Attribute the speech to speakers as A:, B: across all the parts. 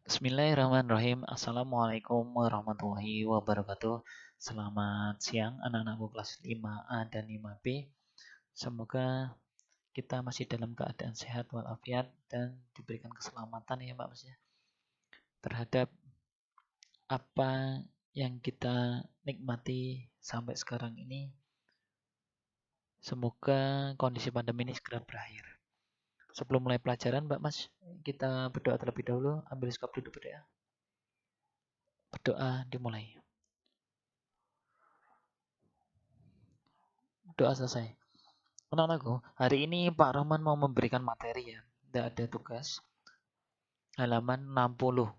A: Bismillahirrahmanirrahim. Assalamualaikum warahmatullahi wabarakatuh. Selamat siang anak-anakku kelas 5A dan 5B. Semoga kita masih dalam keadaan sehat walafiat dan diberikan keselamatan ya Pak Mas ya, terhadap apa yang kita nikmati sampai sekarang ini. Semoga kondisi pandemi ini segera berakhir. Sebelum mulai pelajaran Pak Mas, kita berdoa terlebih dahulu. Ambil skop duduk berdoa. Berdoa dimulai. Doa selesai. Anak-anakku, hari ini Pak Rahman mau memberikan materi ya. Tidak ada tugas. Halaman 60.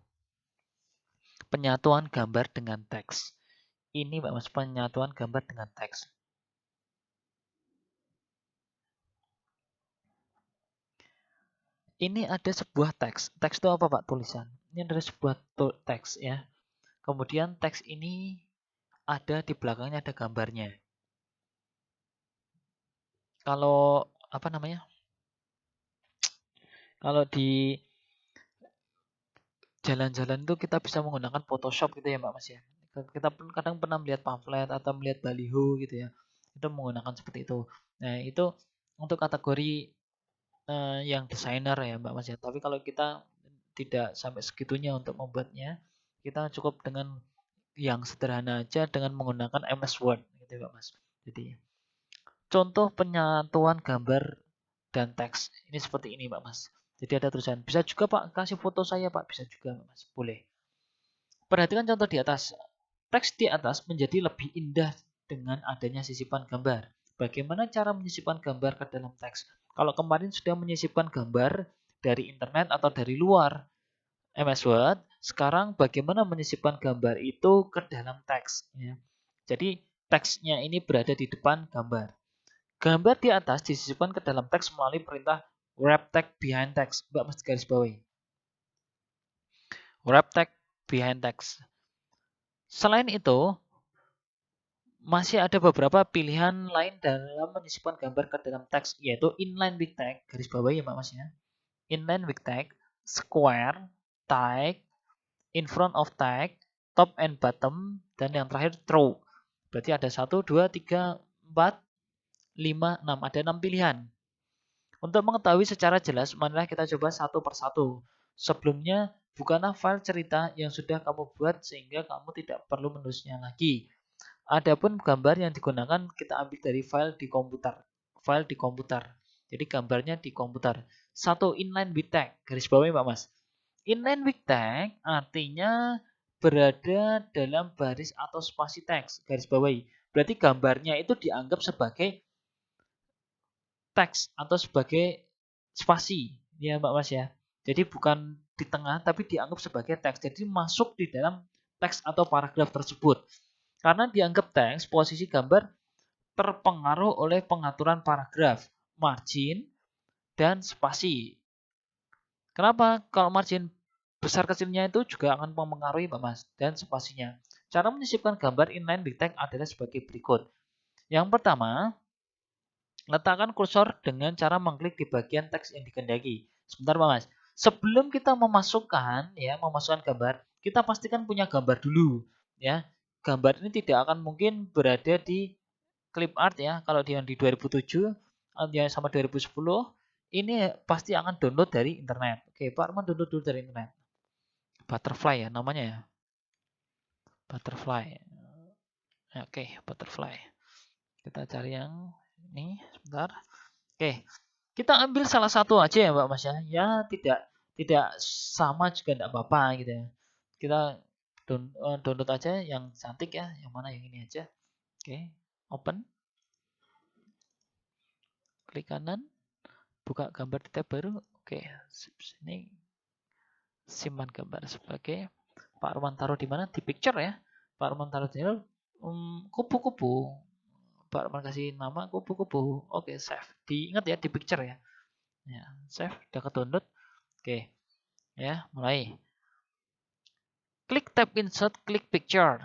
A: Penyatuan gambar dengan teks. Ini Pak Mas, penyatuan gambar dengan teks. Ini ada sebuah teks. Teks itu apa Pak? Tulisan. Ini adalah sebuah teks ya. Kemudian teks ini ada di belakangnya ada gambarnya. Kalau apa namanya? Kalau di jalan-jalan itu kita bisa menggunakan Photoshop gitu ya Mbak Mas ya. Kita pun kadang pernah melihat pamflet atau melihat baliho gitu ya. Itu menggunakan seperti itu. Nah, itu untuk kategori yang desainer ya Mbak Mas ya. Tapi kalau kita tidak sampai segitunya untuk membuatnya, kita cukup dengan yang sederhana aja dengan menggunakan MS Word gitu ya Mbak Mas. Jadi contoh penyatuan gambar dan teks ini seperti ini Mbak Mas. Jadi ada tulisan, bisa juga Pak kasih foto saya Pak, bisa juga Mbak Mas, boleh. Perhatikan contoh di atas. Teks di atas menjadi lebih indah dengan adanya sisipan gambar. Bagaimana cara menyisipkan gambar ke dalam teks? Kalau kemarin sudah menyisipkan gambar dari internet atau dari luar MS Word, sekarang bagaimana menyisipkan gambar itu ke dalam teks? Ya. Jadi teksnya ini berada di depan gambar. Gambar di atas disisipkan ke dalam teks melalui perintah wrap text behind text. Mbak mesti garis bawahi. Wrap text behind text. Selain itu, masih ada beberapa pilihan lain dalam menyisipkan gambar ke dalam teks, yaitu inline with tag, garis bawah ya Mbak Mas ya. Inline with tag, square, tag, in front of tag, top and bottom, dan yang terakhir throw. Berarti ada 1, 2, 3, 4, 5, 6. Ada 6 pilihan. Untuk mengetahui secara jelas, marilah kita coba satu persatu. Sebelumnya, bukanlah file cerita yang sudah kamu buat sehingga kamu tidak perlu menulisnya lagi. Adapun gambar yang digunakan kita ambil dari file di komputer. File di komputer. Jadi gambarnya di komputer. Satu, inline with tag. Garis bawahi Pak Mas. Inline with tag artinya berada dalam baris atau spasi teks. Garis bawahi. Berarti gambarnya itu dianggap sebagai teks atau sebagai spasi. Ya Mbak Mas ya. Jadi bukan di tengah tapi dianggap sebagai teks. Jadi masuk di dalam teks atau paragraf tersebut. Karena dianggap teks, posisi gambar terpengaruh oleh pengaturan paragraf, margin, dan spasi. Kenapa? Kalau margin besar kecilnya itu juga akan mempengaruhi Pak Mas, dan spasinya. Cara menyisipkan gambar inline with tag adalah sebagai berikut. Yang pertama, letakkan kursor dengan cara mengklik di bagian teks yang dikehendaki. Sebentar Pak Mas. Sebelum kita memasukkan gambar, kita pastikan punya gambar dulu, ya. Gambar ini tidak akan mungkin berada di clip art ya. Kalau yang di 2007 yang sama 2010 ini pasti akan download dari internet. Oke, Pak Arman download dulu dari internet. Butterfly ya namanya ya. Butterfly. Oke, butterfly. Kita cari yang ini sebentar. Oke, kita ambil salah satu aja ya Mbak Mas ya. Ya tidak sama juga tidak apa-apa gitu ya. Kita download aja yang cantik ya. Yang mana yang ini aja. Oke, open. Klik kanan. Buka gambar di tab baru. Oke, sini simpan gambar sebagai Pak Arman taruh di mana? Di picture ya. Pak Arman taruh di kupu-kupu. Pak Arman kasih nama kupu-kupu. Oke, save. Diingat ya di picture ya. Ya, save. Udah ke download. Oke, ya mulai. Klik tab insert, klik picture.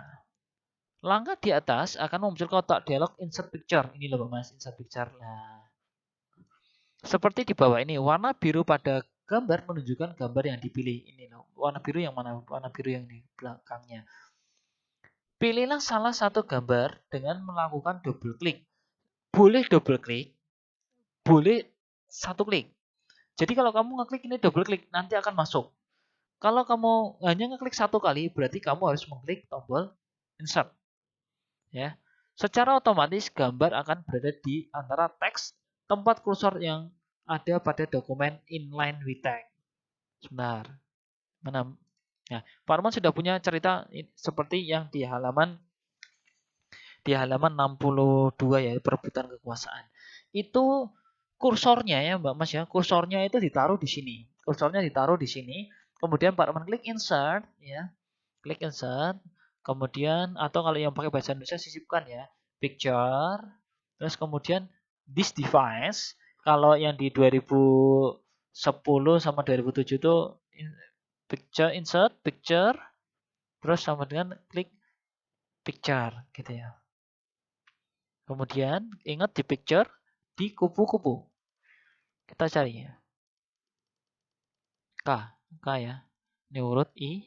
A: Langkah di atas akan muncul kotak dialog insert picture. Ini loh Mas, insert picture. Nah, seperti di bawah ini, warna biru pada gambar menunjukkan gambar yang dipilih. Ini loh, warna biru yang mana? Warna biru yang di belakangnya. Pilihlah salah satu gambar dengan melakukan double klik. Boleh double klik, boleh satu klik. Jadi kalau kamu ngeklik ini double klik, nanti akan masuk. Kalau kamu hanya ngeklik satu kali, berarti kamu harus mengklik tombol insert. Ya. Secara otomatis gambar akan berada di antara teks tempat kursor yang ada pada dokumen inline with text. Sebentar. Mana? Nah, Pak Arman sudah punya cerita seperti yang di halaman 62 ya, perebutan kekuasaan. Itu kursornya ya Mbak Mas ya, kursornya itu ditaruh di sini. Kursornya ditaruh di sini. Kemudian Pak Arman klik insert ya. Klik insert. Kemudian atau kalau yang pakai bahasa Indonesia sisipkan ya, picture. Terus kemudian this device. Kalau yang di 2010 sama 2007 itu picture insert picture terus sama dengan klik picture gitu ya. Kemudian ingat di picture di kupu-kupu. Kita cari ya. K ya. Ini urut I.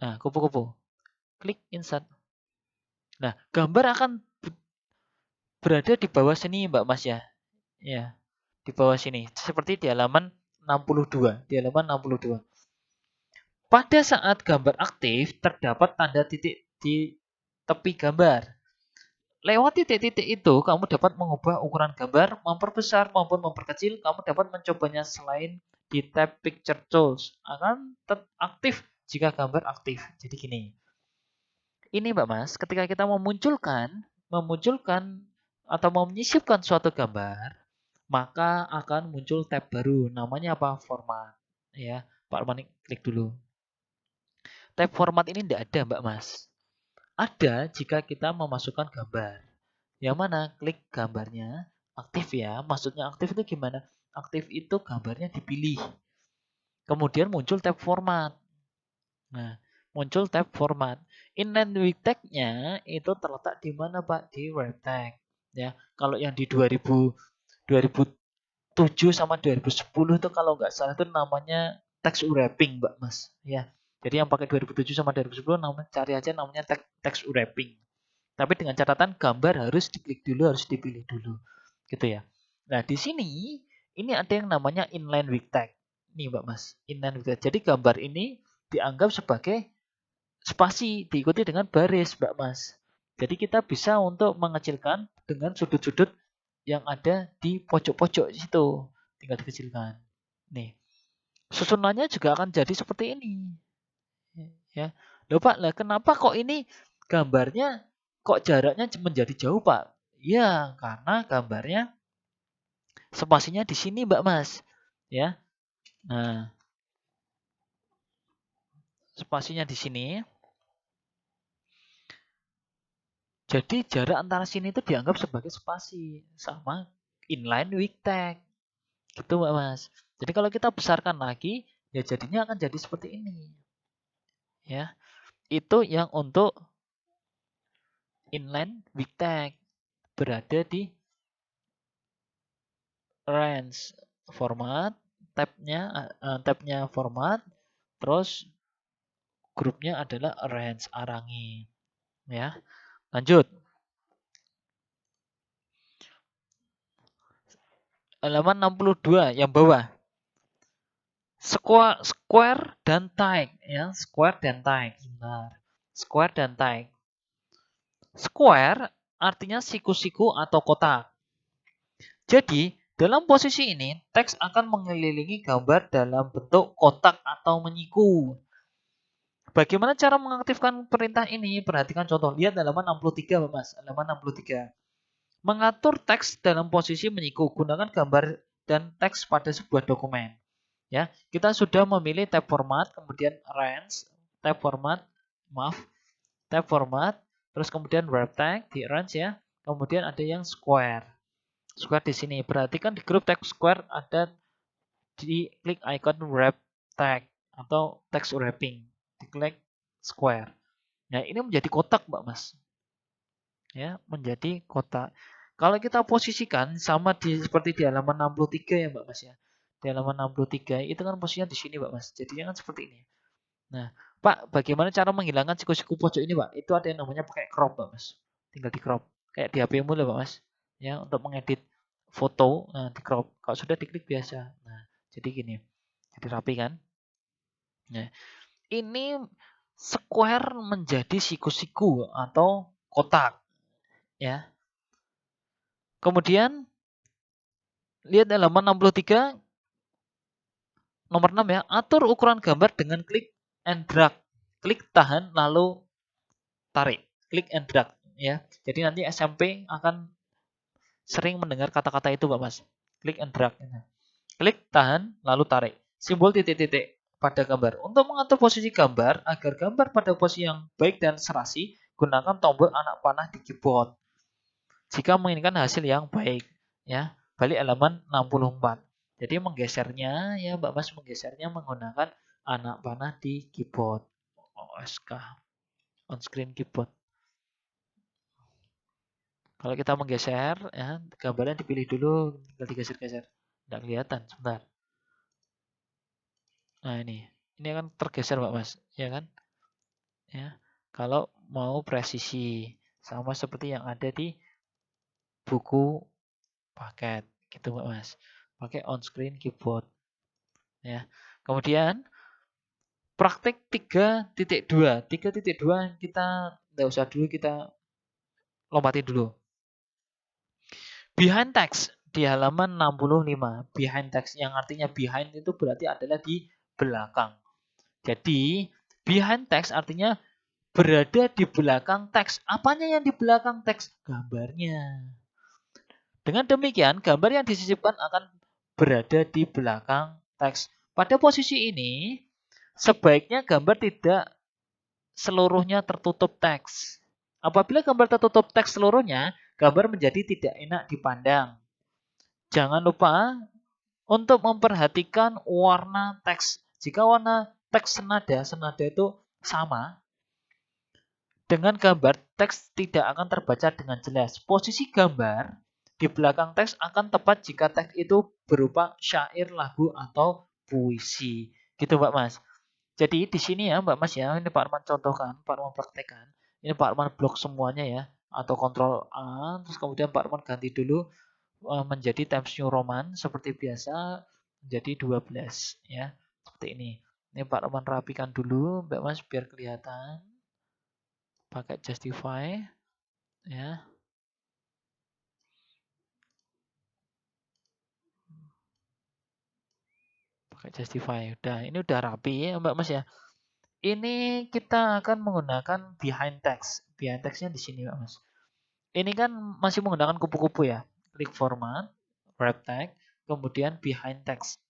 A: Nah, kupu-kupu. Klik insert. Nah, gambar akan berada di bawah sini Mbak Mas ya. Ya, di bawah sini. Seperti di halaman 62. Di halaman 62. Pada saat gambar aktif, terdapat tanda titik di tepi gambar. Lewat titik-titik itu, kamu dapat mengubah ukuran gambar, memperbesar maupun memperkecil. Kamu dapat mencobanya selain di tab Picture Tools. Akan aktif jika gambar aktif. Jadi gini. Ini Mbak Mas, ketika kita memunculkan atau menyisipkan suatu gambar, maka akan muncul tab baru. Namanya apa? Format. Ya, Pak Arman klik dulu. Tab format ini tidak ada Mbak Mas. Ada jika kita memasukkan gambar. Yang mana klik gambarnya aktif ya. Maksudnya aktif itu gimana? Aktif itu gambarnya dipilih. Kemudian muncul tab format. Nah, muncul tab format. Inline with tag-nya itu terletak di mana Pak? Di wrap tag. Ya, kalau yang di 2007 sama 2010 itu kalau nggak salah itu namanya text wrapping Mbak Mas. Ya, jadi yang pakai 2007 sama 2010 namanya cari aja namanya text wrapping. Tapi dengan catatan gambar harus diklik dulu, harus dipilih dulu. Gitu ya. Nah, di sini ini ada yang namanya inline with tag. Nih Mbak Mas, inline with tag. Jadi gambar ini dianggap sebagai spasi diikuti dengan baris Mbak Mas. Jadi kita bisa untuk mengecilkan dengan sudut-sudut yang ada di pojok-pojok situ. Tinggal dikecilkan. Nih. Susunannya juga akan jadi seperti ini. Ya. Loh Pak, lah kenapa kok ini gambarnya kok jaraknya menjadi jauh Pak? Ya, karena gambarnya spasinya di sini Mbak Mas. Ya. Nah, spasinya di sini. Jadi jarak antara sini itu dianggap sebagai spasi sama inline with tag. Gitu Mbak Mas. Jadi kalau kita besarkan lagi, ya jadinya akan jadi seperti ini. Ya. Itu yang untuk inline with tag berada di range format, tabnya format, terus grupnya adalah range arangi. Ya. Lanjut. Halaman 62 yang bawah. Square dan tag ya, square dan tag. Benar. Square dan tag. Square artinya siku-siku atau kotak. Jadi, dalam posisi ini, teks akan mengelilingi gambar dalam bentuk kotak atau menyiku. Bagaimana cara mengaktifkan perintah ini? Perhatikan contoh. Lihat halaman 63, Mas. Halaman 63. Mengatur teks dalam posisi menyiku. Gunakan gambar dan teks pada sebuah dokumen. Ya, kita sudah memilih tab format, kemudian range, tab format, tab format, terus kemudian wrap tag di range ya. Kemudian ada yang square. Square di sini. Perhatikan di grup tag square ada di klik icon wrap tag atau text wrapping. Diklik square. Nah, ini menjadi kotak, Mbak Mas. Ya, menjadi kotak. Kalau kita posisikan sama seperti di halaman 63 ya, Mbak Mas ya. di halaman 63 itu kan posisinya di sini Pak Mas. Jadinya kan seperti ini. Nah, Pak, bagaimana cara menghilangkan siku-siku pojok ini Pak? Itu ada yang namanya pakai crop Pak Mas. Tinggal di crop. Kayak di HP-mu lah Pak Mas. Ya, untuk mengedit foto, nah di crop. Kalau sudah diklik biasa. Nah, jadi gini. Jadi rapi kan? Nah, ini square menjadi siku-siku atau kotak. Ya. Kemudian lihat halaman 63 nomor 6 ya. Atur ukuran gambar dengan klik and drag. Klik tahan lalu tarik. Klik and drag ya. Jadi nanti SMP akan sering mendengar kata-kata itu Pak Mas. Klik and drag. Klik tahan lalu tarik. Simbol titik-titik pada gambar. Untuk mengatur posisi gambar agar gambar pada posisi yang baik dan serasi, gunakan tombol anak panah di keyboard. Jika menginginkan hasil yang baik ya. Balik halaman 64. Jadi menggesernya ya Mbak Mas menggesernya menggunakan anak panah di keyboard. OSK on screen keyboard. Kalau kita menggeser ya gambarnya dipilih dulu tinggal digeser-geser. Tidak kelihatan sebentar. Nah ini akan tergeser Mbak Mas ya kan ya. Kalau mau presisi sama seperti yang ada di buku paket gitu Mbak Mas. Pakai on screen keyboard ya. Kemudian praktek 3.2. 3.2 kita enggak usah dulu kita lompatin dulu. Behind text di halaman 65. Behind text yang artinya behind itu berarti adalah di belakang. Jadi behind text artinya berada di belakang teks. Apanya yang di belakang teks? Gambarnya. Dengan demikian, gambar yang disisipkan akan berada di belakang teks. Pada posisi ini, sebaiknya gambar tidak seluruhnya tertutup teks. Apabila gambar tertutup teks seluruhnya, gambar menjadi tidak enak dipandang. Jangan lupa untuk memperhatikan warna teks. Jika warna teks senada itu sama, dengan gambar, teks tidak akan terbaca dengan jelas. Posisi gambar di belakang teks akan tepat jika teks itu berupa syair, lagu, atau puisi. Gitu Mbak Mas. Jadi di sini ya Mbak Mas ya, ini Pak Arman contohkan, Pak Arman praktekkan. Ini Pak Arman blok semuanya ya, atau Ctrl A, terus kemudian Pak Arman ganti dulu menjadi Times New Roman seperti biasa menjadi 12 ya. Seperti ini. Ini Pak Arman rapikan dulu Mbak Mas biar kelihatan. Pakai justify ya. Pakai justify. Udah, ini udah rapi ya Mbak Mas ya. Ini kita akan menggunakan behind text. Behind textnya di sini Mbak Mas. Ini kan masih menggunakan kupu-kupu ya. Klik format, wrap text, kemudian behind text.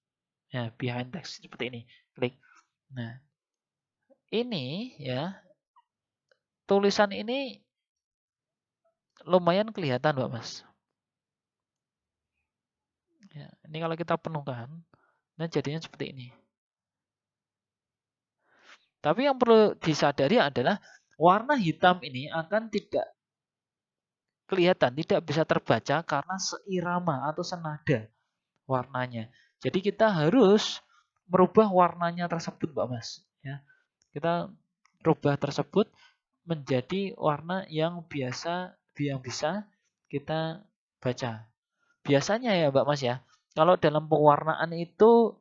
A: Ya, behind text seperti ini. Klik. Nah, ini ya tulisan ini lumayan kelihatan Mbak Mas. Ya, ini kalau kita penuhkan, nah jadinya seperti ini. Tapi yang perlu disadari adalah warna hitam ini akan tidak kelihatan, tidak bisa terbaca karena seirama atau senada warnanya. Jadi kita harus merubah warnanya tersebut, Mbak Mas. Ya, kita rubah tersebut menjadi warna yang biasa, yang bisa kita baca. Biasanya ya, Mbak Mas ya, kalau dalam pewarnaan itu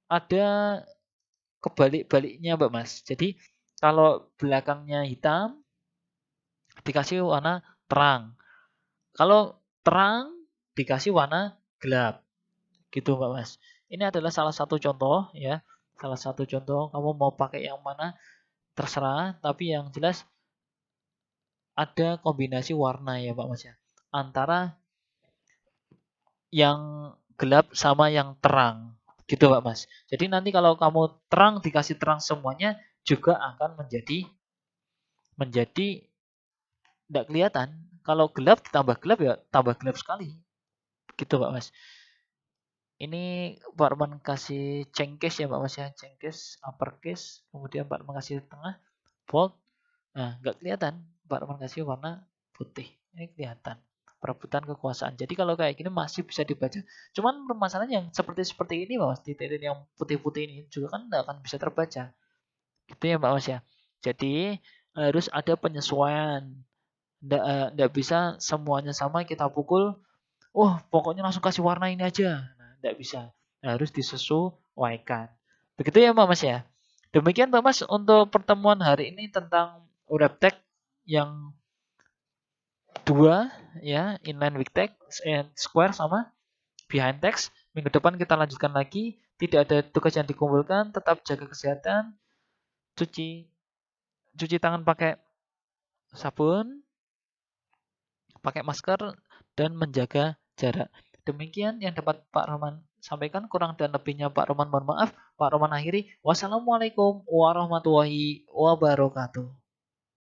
A: ada kebalik-baliknya Mbak Mas. Jadi kalau belakangnya hitam dikasih warna terang. Kalau terang dikasih warna gelap. Gitu Mbak Mas. Ini adalah salah satu contoh ya. Salah satu contoh kamu mau pakai yang mana terserah, tapi yang jelas ada kombinasi warna ya Mbak Mas ya. Antara yang gelap sama yang terang. Gitu Mbak Mas. Jadi nanti kalau kamu terang dikasih terang semuanya juga akan menjadi tidak kelihatan. Kalau gelap ditambah gelap ya tambah gelap sekali. Gitu Mbak Mas. Ini Pak Arman kasih cengkes ya Mbak Mas ya. Cengkes, uppercase. Kemudian Pak Arman kasih tengah, bold. Nah nggak kelihatan. Pak Arman kasih warna putih. Ini kelihatan. perebutan kekuasaan. Jadi kalau kayak gini masih bisa dibaca. Cuman permasalahan yang seperti ini Mas, titik-titik yang putih-putih ini juga kan nggak akan bisa terbaca. Gitu ya Mbak Mas ya. Jadi harus ada penyesuaian. Nggak bisa semuanya sama kita pukul, wah pokoknya langsung kasih warna ini aja. Nah, nggak bisa. Harus disesuaikan. Begitu ya Mbak Mas ya. Demikian Mbak Mas untuk pertemuan hari ini tentang Ureptek yang dua ya, inline with text and square sama behind text. Minggu depan kita lanjutkan lagi. Tidak ada tugas yang dikumpulkan, tetap jaga kesehatan, cuci cuci tangan pakai sabun, pakai masker, dan menjaga jarak. Demikian yang dapat Pak Roman sampaikan, kurang dan lebihnya Pak Roman mohon maaf. Pak Roman akhiri, wassalamualaikum warahmatullahi wabarakatuh.